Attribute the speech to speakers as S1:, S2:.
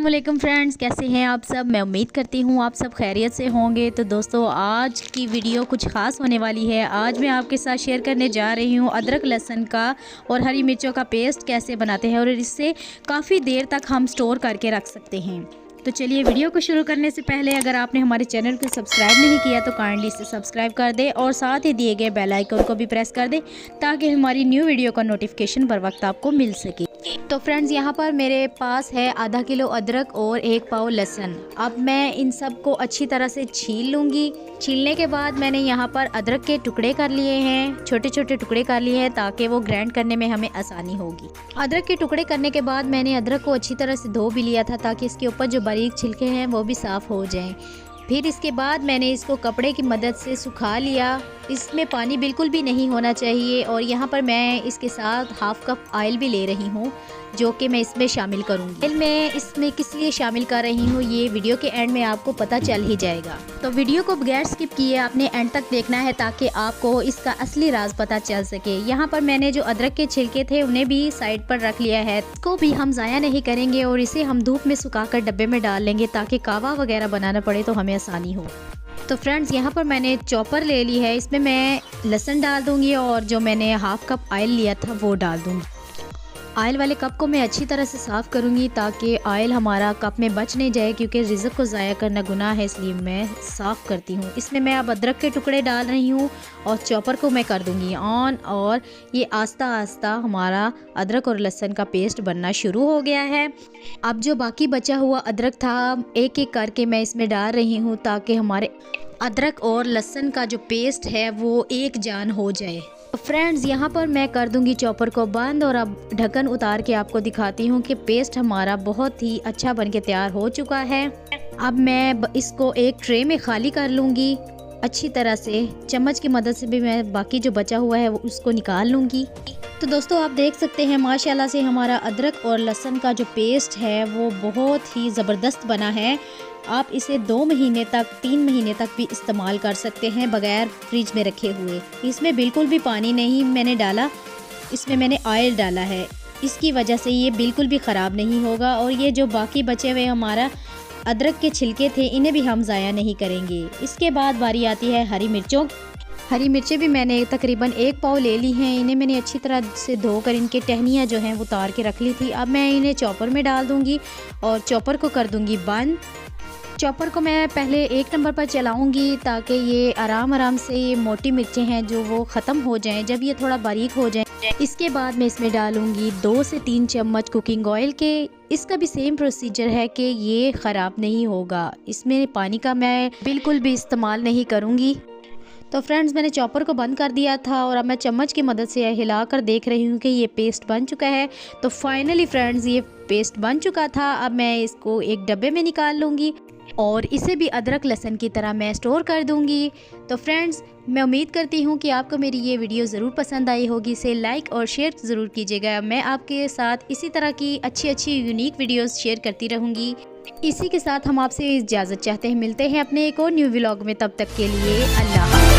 S1: अस्सलामुअलैकुम फ्रेंड्स, कैसे हैं आप सब। मैं उम्मीद करती हूँ आप सब खैरियत से होंगे। तो दोस्तों, आज की वीडियो कुछ ख़ास होने वाली है। आज मैं आपके साथ शेयर करने जा रही हूँ अदरक लहसुन का और हरी मिर्चों का पेस्ट कैसे बनाते हैं और इससे काफ़ी देर तक हम स्टोर करके रख सकते हैं। तो चलिए, वीडियो को शुरू करने से पहले अगर आपने हमारे चैनल को सब्सक्राइब नहीं किया तो काइंडली इसे सब्सक्राइब कर दें और साथ ही दिए गए बेल आइकन को भी प्रेस कर दें ताकि हमारी न्यू वीडियो का नोटिफिकेशन बर वक्त आपको मिल सके। तो फ्रेंड्स, यहाँ पर मेरे पास है आधा किलो अदरक और 1 पाव लहसुन। अब मैं इन सब को अच्छी तरह से छील लूँगी। छीलने के बाद मैंने यहाँ पर अदरक के टुकड़े कर लिए हैं, छोटे छोटे टुकड़े कर लिए हैं ताकि वो ग्राइंड करने में हमें आसानी होगी। अदरक के टुकड़े करने के बाद मैंने अदरक को अच्छी तरह से धो भी लिया था ताकि इसके ऊपर जो बारीक छिलके हैं वो भी साफ़ हो जाएं। फिर इसके बाद मैंने इसको कपड़े की मदद से सुखा लिया। इसमें पानी बिल्कुल भी नहीं होना चाहिए। और यहाँ पर मैं इसके साथ हाफ़ कप ऑयल भी ले रही हूँ जो कि मैं इसमें शामिल करूँगी। ऑयल मैं इसमें किस लिए शामिल कर रही हूँ ये वीडियो के एंड में आपको पता चल ही जाएगा। तो वीडियो को बगैर स्किप किए आपने एंड तक देखना है ताकि आपको इसका असली राज पता चल सके। यहाँ पर मैंने जो अदरक के छिलके थे उन्हें भी साइड पर रख लिया है। इसको भी हम ज़ाया नहीं करेंगे और इसे हम धूप में सुखाकर डब्बे में डाल लेंगे ताकि कावा वगैरह बनाना पड़े तो हमें आसानी हो। तो फ्रेंड्स, यहाँ पर मैंने चॉपर ले ली है। इसमें मैं लहसुन डाल दूँगी और जो मैंने हाफ़ कप ऑयल लिया था वो डाल दूँगी। ऑयल वाले कप को मैं अच्छी तरह से साफ़ करूँगी ताकि ऑयल हमारा कप में बच नहीं जाए, क्योंकि रिज़्क को ज़ाया करना गुनाह है, इसलिए मैं साफ़ करती हूँ। इसमें मैं अब अदरक के टुकड़े डाल रही हूँ और चॉपर को मैं कर दूँगी ऑन। और ये आस्ता आस्ता हमारा अदरक और लहसुन का पेस्ट बनना शुरू हो गया है। अब जो बाकी बचा हुआ अदरक था एक एक करके मैं इसमें डाल रही हूँ ताकि हमारे अदरक और लहसुन का जो पेस्ट है वो एक जान हो जाए। फ्रेंड्स, यहाँ पर मैं कर दूंगी चॉपर को बंद और अब ढक्कन उतार के आपको दिखाती हूँ कि पेस्ट हमारा बहुत ही अच्छा बनके तैयार हो चुका है। अब मैं इसको एक ट्रे में खाली कर लूँगी अच्छी तरह से। चम्मच की मदद से भी मैं बाकी जो बचा हुआ है वो उसको निकाल लूँगी। तो दोस्तों, आप देख सकते हैं माशाल्लाह से हमारा अदरक और लहसुन का जो पेस्ट है वो बहुत ही ज़बरदस्त बना है। आप इसे 2 महीने तक 3 महीने तक भी इस्तेमाल कर सकते हैं बगैर फ्रिज में रखे हुए। इसमें बिल्कुल भी पानी नहीं मैंने डाला, इसमें मैंने ऑयल डाला है। इसकी वजह से ये बिल्कुल भी ख़राब नहीं होगा। और ये जो बाकी बचे हुए हमारा अदरक के छिलके थे इन्हें भी हम ज़ाया नहीं करेंगे। इसके बाद बारी आती है हरी मिर्चों। हरी मिर्चें भी मैंने तकरीबन 1 पाव ले ली हैं। इन्हें मैंने अच्छी तरह से धोकर इनके टहनियाँ जो हैं वो उतार के रख ली थी। अब मैं इन्हें चॉपर में डाल दूँगी और चॉपर को कर दूँगी बंद। चॉपर को मैं पहले 1 नंबर पर चलाऊंगी ताकि ये आराम से ये मोटी मिर्चें हैं जो वो ख़त्म हो जाएं। जब ये थोड़ा बारीक हो जाए इसके बाद मैं इसमें डालूंगी 2 से 3 चम्मच कुकिंग ऑयल के। इसका भी सेम प्रोसीजर है कि ये ख़राब नहीं होगा। इसमें पानी का मैं बिल्कुल भी इस्तेमाल नहीं करूँगी। तो फ्रेंड्स, मैंने चॉपर को बंद कर दिया था और अब मैं चम्मच की मदद से हिलाकर देख रही हूँ कि ये पेस्ट बन चुका है। तो फाइनली फ्रेंड्स, ये पेस्ट बन चुका था। अब मैं इसको एक डब्बे में निकाल लूँगी और इसे भी अदरक लहसुन की तरह मैं स्टोर कर दूंगी। तो फ्रेंड्स, मैं उम्मीद करती हूँ कि आपको मेरी ये वीडियो ज़रूर पसंद आई होगी। इसे लाइक और शेयर ज़रूर कीजिएगा। मैं आपके साथ इसी तरह की अच्छी यूनिक वीडियोस शेयर करती रहूँगी। इसी के साथ हम आपसे इजाज़त चाहते हैं। मिलते हैं अपने एक और न्यू व्लॉग में। तब तक के लिए अल्लाह हाफ़िज़।